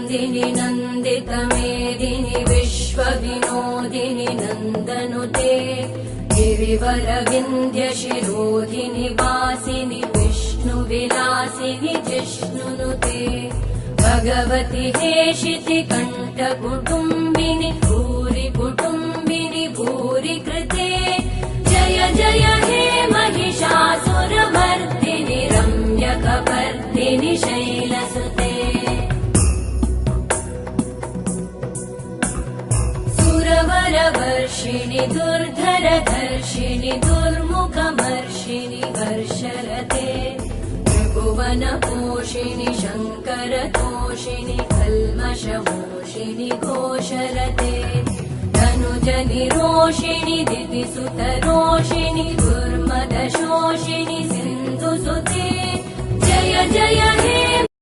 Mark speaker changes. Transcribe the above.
Speaker 1: नन्दिनि नन्दितमेदिनि विश्वविनोदिनि नन्दनुते गिरिवरविन्ध्यशिरोधिनि वासिनि विष्णुविलासिनि जिष्णुनुते भगवति हेशिति कण्ठकुटुम्बिनि भूरि कुटुम्बिनि भूरि कृते जय जय हे महिषासुरमर्दिनि रम्यकपर्दिनि शैलसुते सुरवरवर्षिणि दुर्धरधर्षिणि दुर्मुखमर्षिणि वर्षरते त्रिभुवनपोषिणि शङ्करतोषिणि कल्मषमोषिणि घोषरते धनुजनिरोषिणि दितिसुतरोषिणि दुर्मदशोषिणि सिन्धुसुते जय जय हे